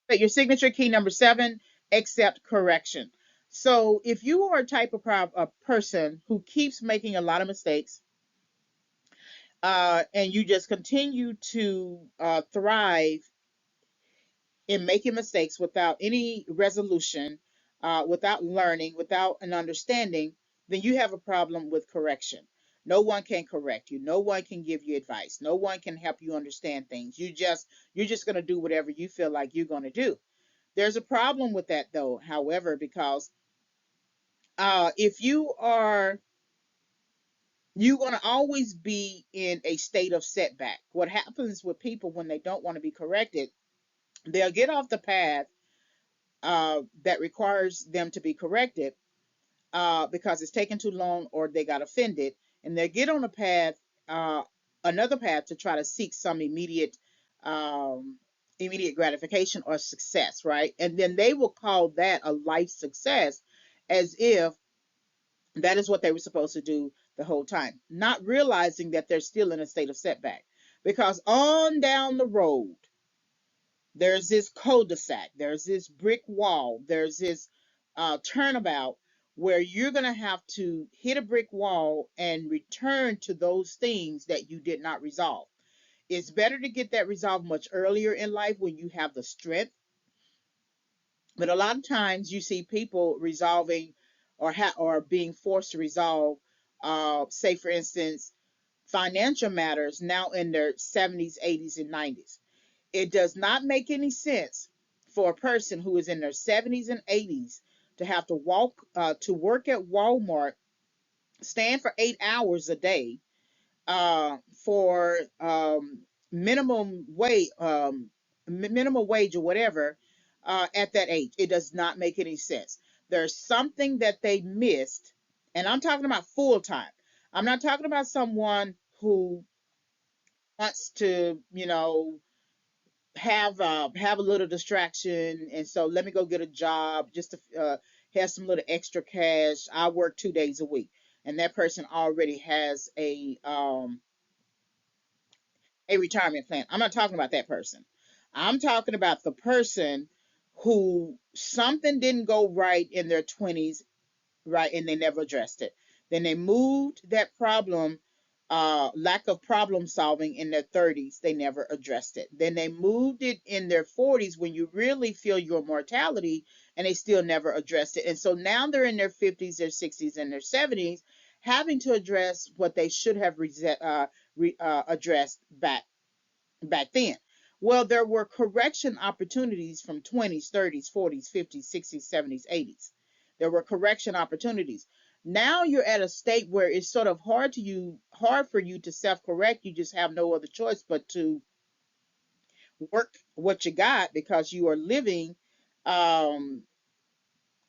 But your signature key number 7, accept correction. So if you are a type of a person who keeps making a lot of mistakes, and you just continue to thrive in making mistakes without any resolution, without learning, without an understanding, then you have a problem with correction. No one can correct you. No one can give you advice. No one can help you understand things. You're just going to do whatever you feel like you're going to do. There's a problem with that though, however, because if you're going to always be in a state of setback. What happens with people when they don't want to be corrected, they'll get off the path that requires them to be corrected because it's taken too long or they got offended, and they get on a path, uh, another path to try to seek some um, immediate gratification or success, right? And then they will call that a life success, as if that is what they were supposed to do the whole time, not realizing that they're still in a state of setback. Because on down the road, there's this cul-de-sac, there's this brick wall, there's this turnabout where you're going to have to hit a brick wall and return to those things that you did not resolve. It's better to get that resolved much earlier in life when you have the strength. But a lot of times you see people resolving or being forced to resolve, say for instance, financial matters now in their 70s, 80s, and 90s. It does not make any sense for a person who is in their 70s and 80s to have to walk to work at Walmart, stand for 8 hours a day for minimum wage or whatever at that age. It does not make any sense. There's something that they missed, and I'm talking about full time. I'm not talking about someone who wants to, have a little distraction, and so let me go get a job just to have some little extra cash. I work 2 days a week, and that person already has a retirement plan. I'm not talking about that person. I'm talking about the person who something didn't go right in their 20s, right, and they never addressed it. Then they moved that problem, lack of problem solving, in their 30s. They never addressed it. Then they moved it in their 40s when you really feel your mortality, and they still never addressed it. And so now they're in their 50s, their 60s, and their 70s, having to address what they should have addressed back then. Well, there were correction opportunities from 20s, 30s, 40s, 50s, 60s, 70s, 80s. There were correction opportunities. Now you're at a state where it's sort of hard for you to self-correct. You just have no other choice but to work what you got, because you are living um,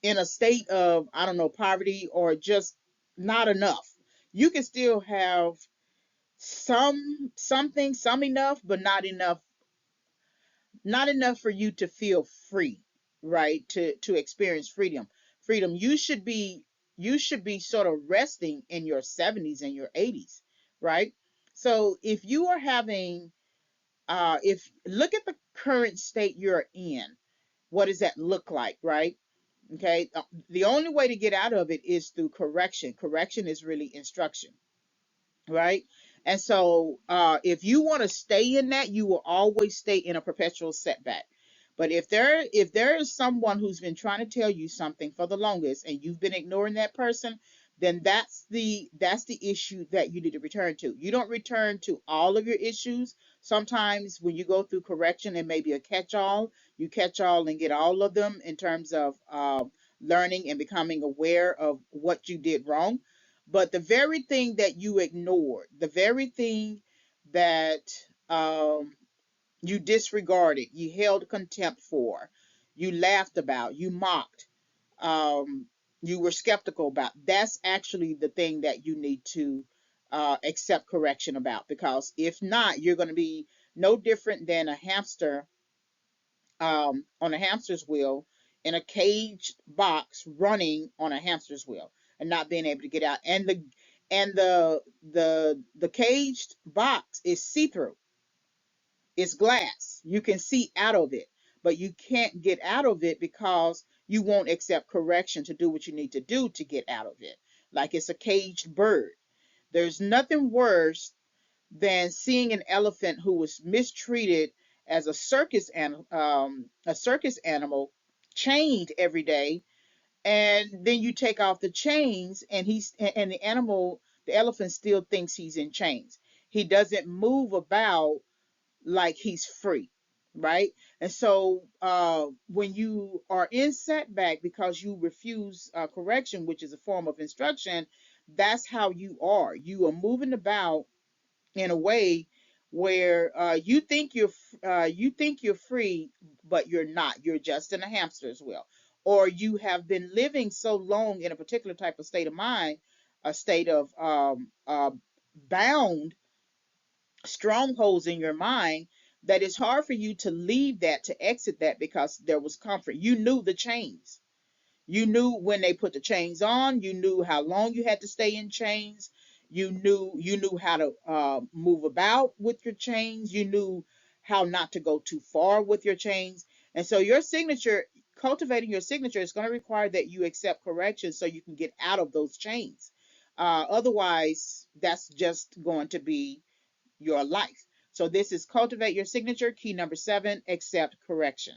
in a state of, I don't know, poverty or just not enough. You can still have some enough, but not enough for you to feel free, right? To experience freedom. You should be sort of resting in your 70s and your 80s, right? So if you are having if look at the current state you're in, what does that look like, right? Okay, the only way to get out of it is through correction is really instruction, right? And so if you want to stay in that, you will always stay in a perpetual setback. But if there is someone who's been trying to tell you something for the longest and you've been ignoring that person, then that's the issue that you need to return to. You don't return to all of your issues. Sometimes when you go through correction, it may be a catch-all. You catch all and get all of them in terms of learning and becoming aware of what you did wrong. But the very thing that you ignored, the very thing that you disregarded, you held contempt for, you laughed about, you mocked, um, you were skeptical about, that's actually the thing that you need to accept correction about. Because if not, you're going to be no different than a hamster on a hamster's wheel, in a caged box running on a hamster's wheel and not being able to get out. And the caged box is see-through. It's glass. You can see out of it. but you can't get out of it because you won't accept correction to do what you need to do to get out of it. Like it's a caged bird. There's nothing worse than seeing an elephant who was mistreated as a circus animal, chained every day, and then you take off the chains, and the elephant still thinks he's in chains. He doesn't move about like he's free, right? And so when you are in setback because you refuse correction, which is a form of instruction, that's how you are. You are moving about in a way where you think you're free, but you're not. You're just in a hamster's wheel, or you have been living so long in a particular type of state of mind, a state of bound strongholds in your mind, that it's hard for you to leave that, to exit that, because there was comfort. You knew the chains. You knew when they put the chains on. You knew how long you had to stay in chains. You knew how to move about with your chains. You knew how not to go too far with your chains. And so your signature, cultivating your signature, is going to require that you accept correction so you can get out of those chains. Otherwise, that's just going to be your life. So this is cultivate your signature. Key number 7: accept correction.